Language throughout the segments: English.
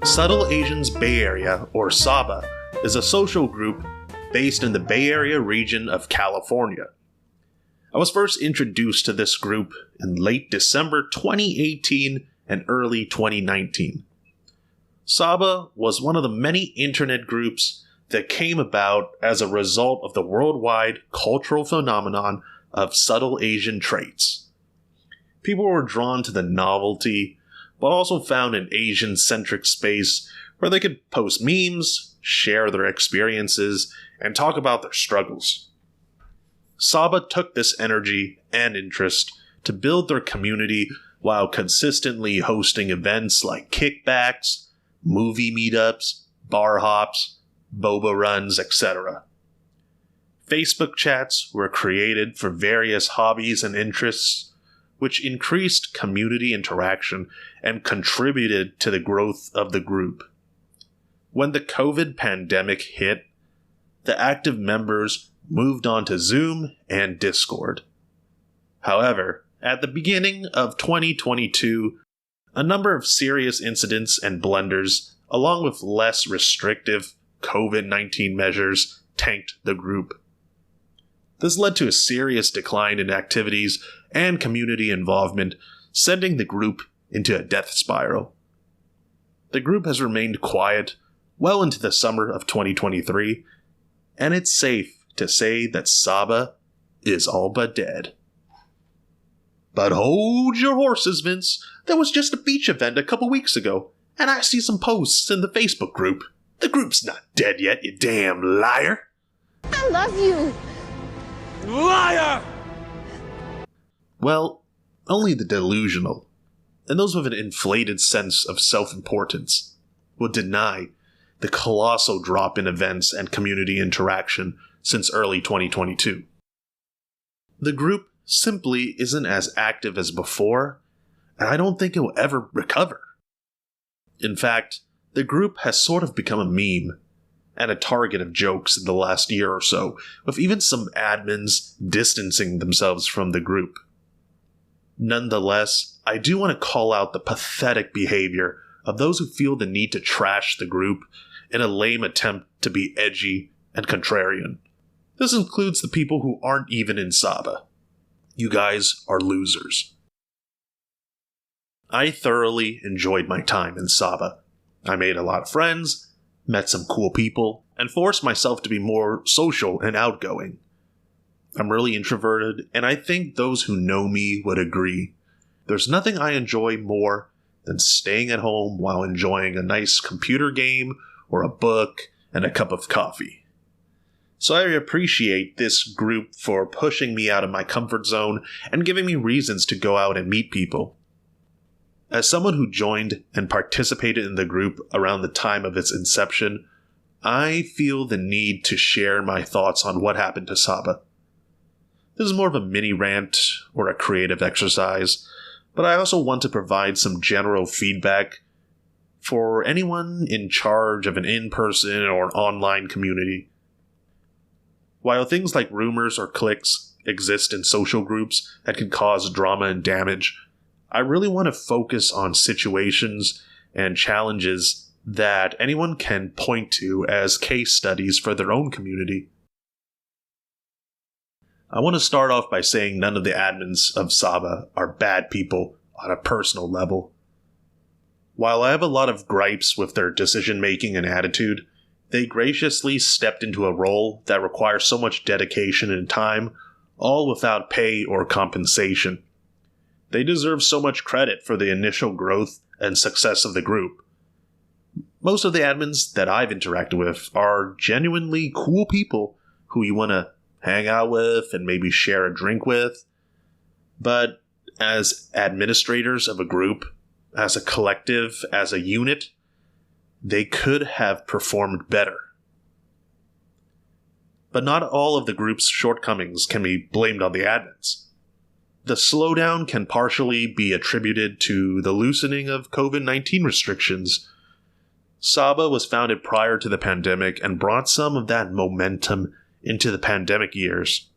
Subtle Asians Bae Area, or SABA, is a social group based in the Bay Area region of California. I was first introduced to this group in late December 2018 and early 2019. SABA was one of the many internet groups that came about as a result of the worldwide cultural phenomenon of subtle Asian traits. People were drawn to the novelty, but also found an Asian-centric space where they could post memes, share their experiences, and talk about their struggles. SABA took this energy and interest to build their community while consistently hosting events like kickbacks, movie meetups, bar hops, boba runs, etc. Facebook chats were created for various hobbies and interests, which increased community interaction and contributed to the growth of the group. When the COVID pandemic hit, the active members moved on to Zoom and Discord. However, at the beginning of 2022, a number of serious incidents and blunders, along with less restrictive COVID-19 measures, tanked the group. This led to a serious decline in activities and community involvement, sending the group into a death spiral. The group has remained quiet well into the summer of 2023, and it's safe to say that SABA is all but dead. But hold your horses, Vince. There was just a beach event a couple weeks ago, and I see some posts in the Facebook group. The group's not dead yet, you damn liar. I love you. Liar! Well, only the delusional, and those with an inflated sense of self-importance, will deny the colossal drop in events and community interaction since early 2022. The group simply isn't as active as before, and I don't think it will ever recover. In fact, the group has sort of become a meme and a target of jokes in the last year or so, with even some admins distancing themselves from the group. Nonetheless, I do want to call out the pathetic behavior of those who feel the need to trash the group in a lame attempt to be edgy and contrarian. This includes the people who aren't even in SABA. You guys are losers. I thoroughly enjoyed my time in SABA. I made a lot of friends, met some cool people, and forced myself to be more social and outgoing. I'm really introverted, and I think those who know me would agree. There's nothing I enjoy more than staying at home while enjoying a nice computer game or a book and a cup of coffee. So I appreciate this group for pushing me out of my comfort zone and giving me reasons to go out and meet people. As someone who joined and participated in the group around the time of its inception, I feel the need to share my thoughts on what happened to SABA. This is more of a mini rant or a creative exercise, but I also want to provide some general feedback for anyone in charge of an in-person or online community. While things like rumors or cliques exist in social groups that can cause drama and damage, I really want to focus on situations and challenges that anyone can point to as case studies for their own community. I want to start off by saying none of the admins of SABA are bad people on a personal level. While I have a lot of gripes with their decision-making and attitude, they graciously stepped into a role that requires so much dedication and time, all without pay or compensation. They deserve so much credit for the initial growth and success of the group. Most of the admins that I've interacted with are genuinely cool people who you want to hang out with and maybe share a drink with. But as administrators of a group, as a collective, as a unit, they could have performed better. But not all of the group's shortcomings can be blamed on the admins. The slowdown can partially be attributed to the loosening of COVID-19 restrictions. SABA was founded prior to the pandemic and brought some of that momentum into the pandemic years.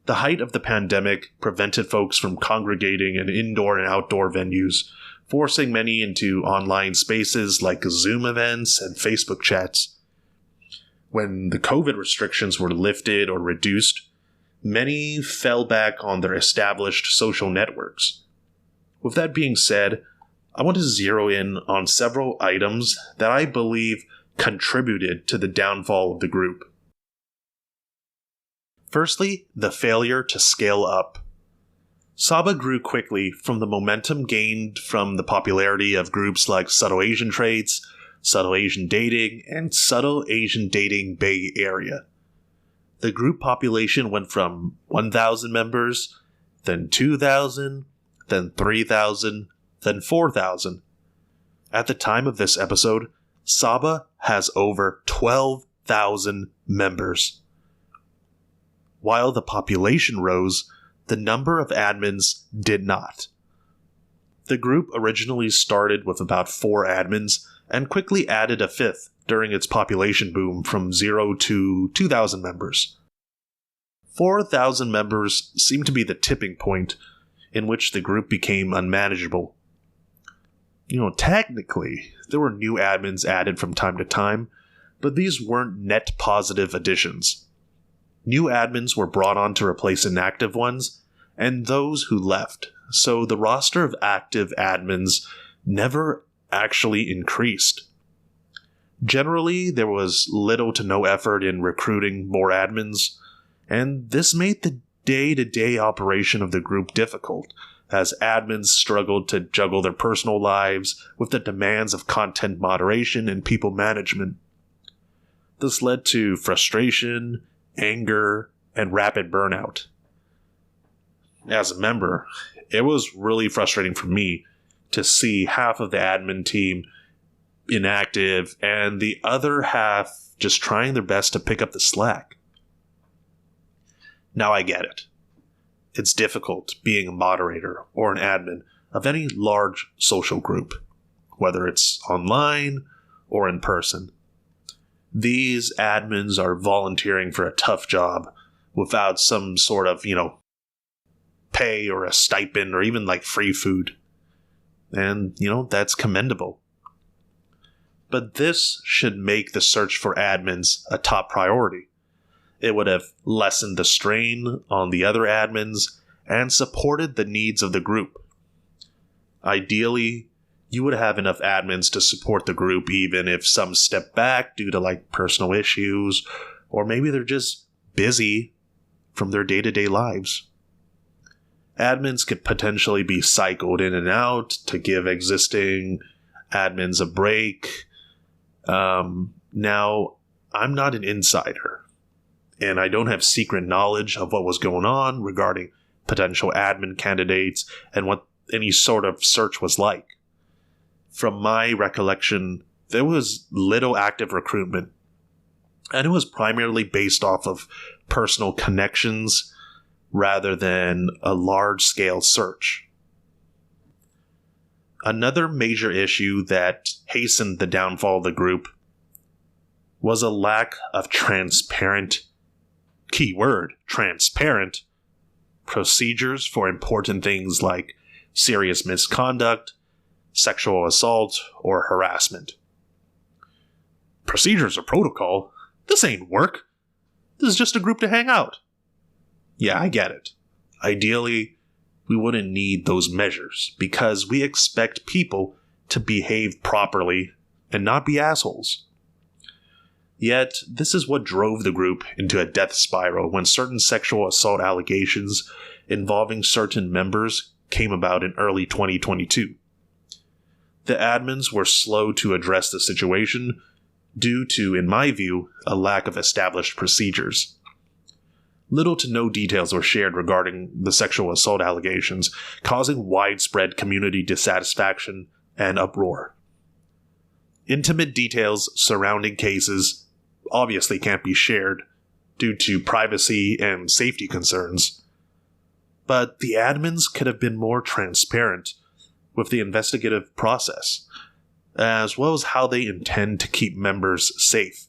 The height of the pandemic prevented folks from congregating in indoor and outdoor venues forcing many into online spaces like Zoom events and Facebook chats. When the COVID restrictions were lifted or reduced, many fell back on their established social networks. With that being said, I want to zero in on several items that I believe contributed to the downfall of the group. Firstly, the failure to scale up. Saba grew quickly from the momentum gained from the popularity of groups like Subtle Asian Traits, Subtle Asian Dating, and Subtle Asian Dating Bay Area. The group population went from 1,000 members, then 2,000, then 3,000, then 4,000. At the time of this episode, Saba has over 12,000 members. While the population rose, the number of admins did not. The group originally started with about 4 admins and quickly added a 5th during its population boom from 0 to 2,000 members. 4,000 members seemed to be the tipping point in which the group became unmanageable. Technically, there were new admins added from time to time, but these weren't net positive additions. New admins were brought on to replace inactive ones, and those who left, so the roster of active admins never actually increased. Generally, there was little to no effort in recruiting more admins, and this made the day-to-day operation of the group difficult, as admins struggled to juggle their personal lives with the demands of content moderation and people management. This led to frustration, anger, and rapid burnout. As a member, it was really frustrating for me to see half of the admin team inactive and the other half just trying their best to pick up the slack. Now I get it. It's difficult being a moderator or an admin of any large social group, whether it's online or in person. These admins are volunteering for a tough job without some sort of, pay or a stipend or even like free food. And, that's commendable. But this should make the search for admins a top priority. It would have lessened the strain on the other admins and supported the needs of the group. Ideally, you would have enough admins to support the group even if some step back due to personal issues, or maybe they're just busy from their day-to-day lives. Admins could potentially be cycled in and out to give existing admins a break. Now, I'm not an insider, and I don't have secret knowledge of what was going on regarding potential admin candidates and what any sort of search was like. From my recollection, there was little active recruitment, and it was primarily based off of personal connections rather than a large-scale search. Another major issue that hastened the downfall of the group was a lack of transparent, keyword, transparent, procedures for important things like serious misconduct, sexual assault, or harassment. Procedures or protocol? This ain't work. This is just a group to hang out. Yeah, I get it. Ideally, we wouldn't need those measures because we expect people to behave properly and not be assholes. Yet, this is what drove the group into a death spiral when certain sexual assault allegations involving certain members came about in early 2022. The admins were slow to address the situation due to, in my view, a lack of established procedures. Little to no details were shared regarding the sexual assault allegations, causing widespread community dissatisfaction and uproar. Intimate details surrounding cases obviously can't be shared due to privacy and safety concerns, but the admins could have been more transparent with the investigative process, as well as how they intend to keep members safe.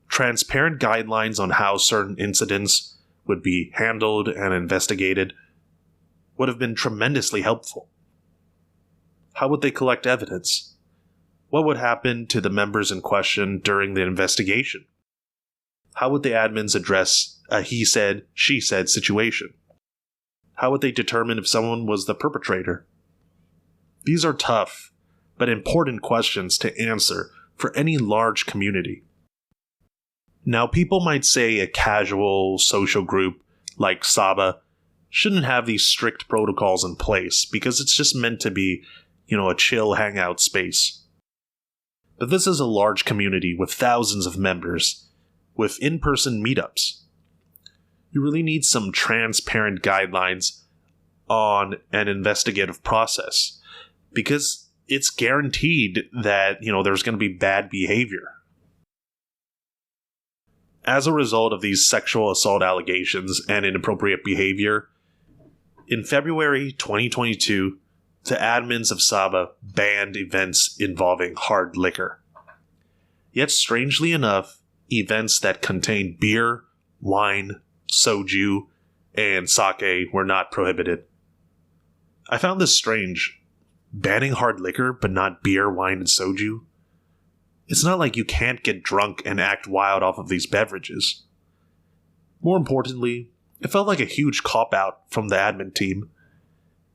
Transparent guidelines on how certain incidents would be handled and investigated would have been tremendously helpful. How would they collect evidence? What would happen to the members in question during the investigation? How would the admins address a he said, she said situation? How would they determine if someone was the perpetrator? These are tough, but important questions to answer for any large community. Now, people might say a casual social group like Saba shouldn't have these strict protocols in place because it's just meant to be, a chill hangout space. But this is a large community with thousands of members, with in-person meetups. You really need some transparent guidelines on an investigative process because it's guaranteed that, there's going to be bad behavior. As a result of these sexual assault allegations and inappropriate behavior, in February 2022, the admins of Saba banned events involving hard liquor. Yet strangely enough, events that contained beer, wine, soju, and sake were not prohibited. I found this strange. Banning hard liquor, but not beer, wine, and soju? It's not like you can't get drunk and act wild off of these beverages. More importantly, it felt like a huge cop-out from the admin team.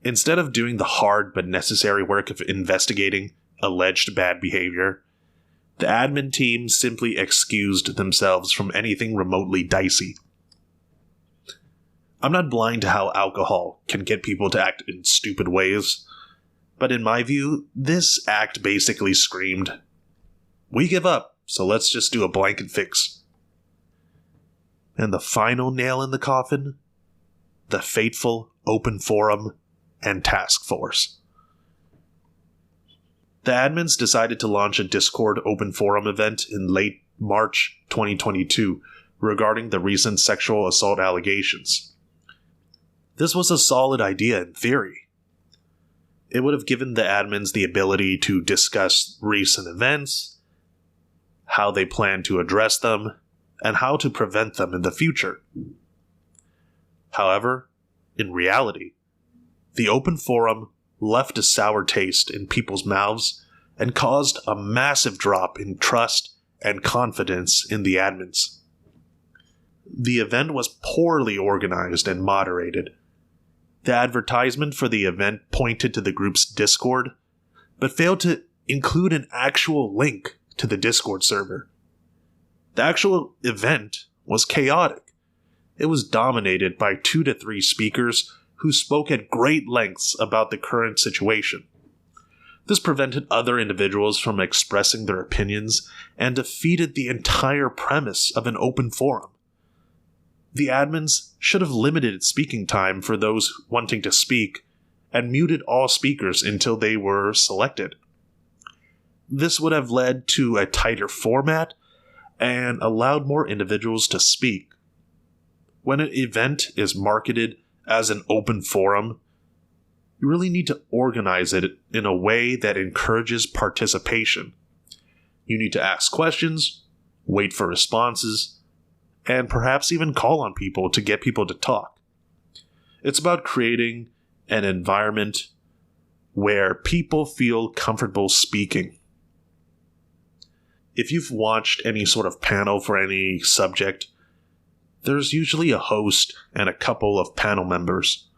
Instead of doing the hard but necessary work of investigating alleged bad behavior, the admin team simply excused themselves from anything remotely dicey. I'm not blind to how alcohol can get people to act in stupid ways, but in my view, this act basically screamed, "We give up, so let's just do a blanket fix." And the final nail in the coffin? The fateful open forum and task force. The admins decided to launch a Discord open forum event in late March 2022 regarding the recent sexual assault allegations. This was a solid idea in theory. It would have given the admins the ability to discuss recent events, how they plan to address them, and how to prevent them in the future. However, in reality, the open forum left a sour taste in people's mouths and caused a massive drop in trust and confidence in the admins. The event was poorly organized and moderated. The advertisement for the event pointed to the group's Discord, but failed to include an actual link to the Discord server. The actual event was chaotic. It was dominated by 2 to 3 speakers who spoke at great lengths about the current situation. This prevented other individuals from expressing their opinions and defeated the entire premise of an open forum. The admins should have limited speaking time for those wanting to speak and muted all speakers until they were selected. This would have led to a tighter format and allowed more individuals to speak. When an event is marketed as an open forum, you really need to organize it in a way that encourages participation. You need to ask questions, wait for responses, and perhaps even call on people to get people to talk. It's about creating an environment where people feel comfortable speaking. If you've watched any sort of panel for any subject, there's usually a host and a couple of panel members.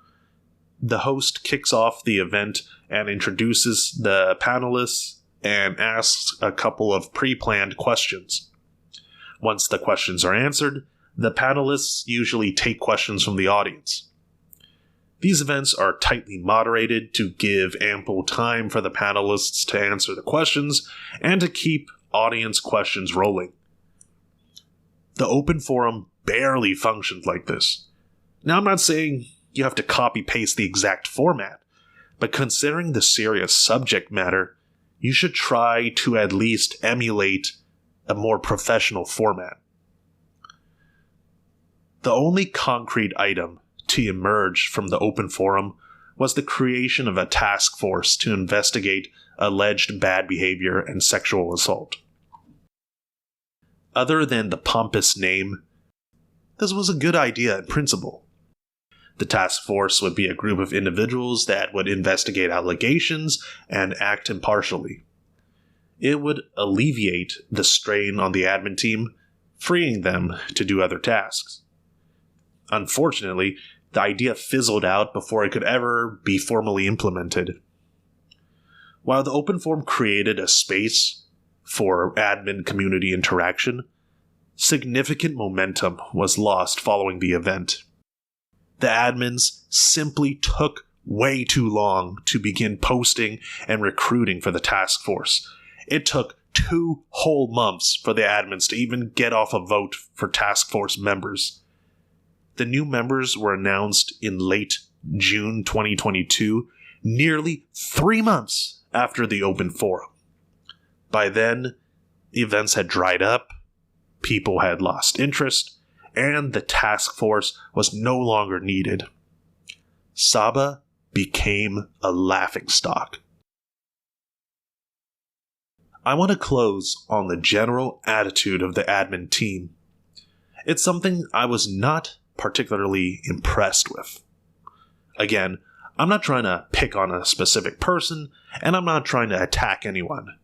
The host kicks off the event and introduces the panelists and asks a couple of pre-planned questions. Once the questions are answered, the panelists usually take questions from the audience. These events are tightly moderated to give ample time for the panelists to answer the questions and to keep audience questions rolling. The open forum barely functioned like this. Now, I'm not saying you have to copy-paste the exact format, but considering the serious subject matter, you should try to at least emulate a more professional format. The only concrete item to emerge from the open forum was the creation of a task force to investigate alleged bad behavior and sexual assault. Other than the pompous name, this was a good idea in principle. The task force would be a group of individuals that would investigate allegations and act impartially. It would alleviate the strain on the admin team, freeing them to do other tasks. Unfortunately, the idea fizzled out before it could ever be formally implemented. While the open forum created a space for admin community interaction, significant momentum was lost following the event. The admins simply took way too long to begin posting and recruiting for the task force. It took 2 whole months for the admins to even get off a vote for task force members. The new members were announced in late June 2022, nearly 3 months after the open forum. By then, the events had dried up, people had lost interest, and the task force was no longer needed. Saba became a laughingstock. I want to close on the general attitude of the admin team. It's something I was not particularly impressed with. Again, I'm not trying to pick on a specific person, and I'm not trying to attack anyone,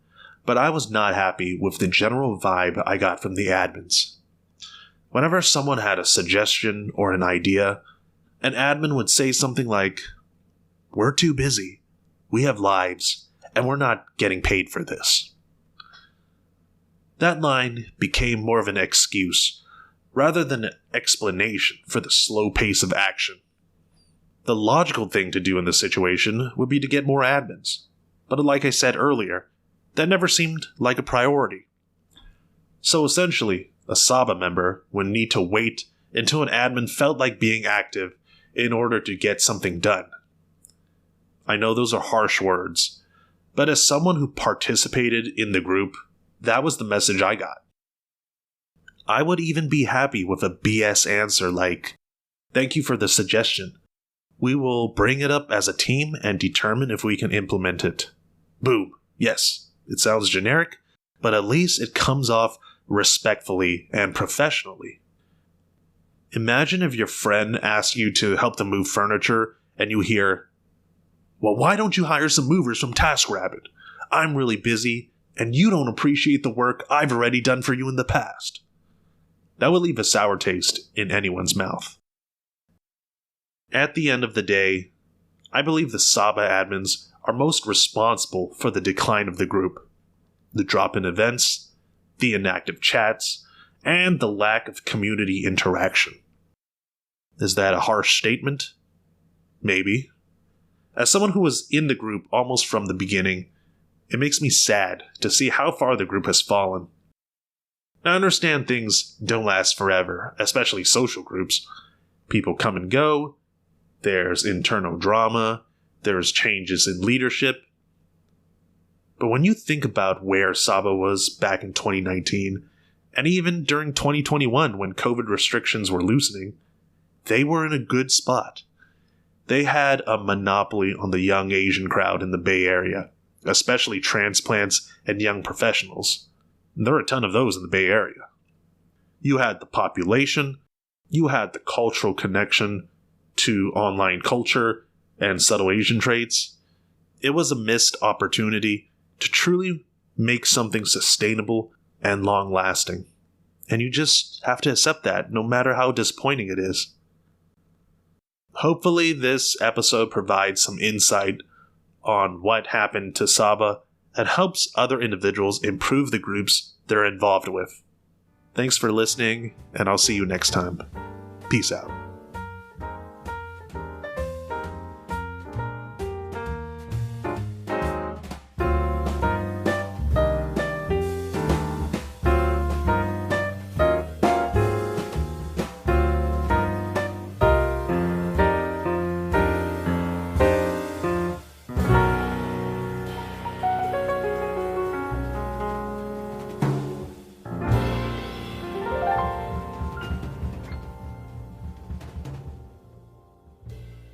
but I was not happy with the general vibe I got from the admins. Whenever someone had a suggestion or an idea, an admin would say something like, "We're too busy, we have lives, and we're not getting paid for this." That line became more of an excuse, rather than an explanation for the slow pace of action. The logical thing to do in this situation would be to get more admins, but like I said earlier, that never seemed like a priority. So essentially, a Saba member would need to wait until an admin felt like being active in order to get something done. I know those are harsh words, but as someone who participated in the group, that was the message I got. I would even be happy with a BS answer like, "Thank you for the suggestion. We will bring it up as a team and determine if we can implement it." Boom. Yes, it sounds generic, but at least it comes off respectfully and professionally. Imagine if your friend asks you to help them move furniture and you hear, "Well, why don't you hire some movers from TaskRabbit? I'm really busy and you don't appreciate the work I've already done for you in the past." That would leave a sour taste in anyone's mouth. At the end of the day, I believe the Saba admins are most responsible for the decline of the group. The drop in events, the inactive chats, and the lack of community interaction. Is that a harsh statement? Maybe. As someone who was in the group almost from the beginning, it makes me sad to see how far the group has fallen. I understand things don't last forever, especially social groups. People come and go, there's internal drama, there's changes in leadership. But when you think about where Saba was back in 2019, and even during 2021 when COVID restrictions were loosening, they were in a good spot. They had a monopoly on the young Asian crowd in the Bay Area, especially transplants and young professionals. There are a ton of those in the Bay Area. You had the population, you had the cultural connection to online culture and subtle Asian traits. It was a missed opportunity to truly make something sustainable and long-lasting. And you just have to accept that, no matter how disappointing it is. Hopefully this episode provides some insight on what happened to Saba and helps other individuals improve the groups they're involved with. Thanks for listening, and I'll see you next time. Peace out.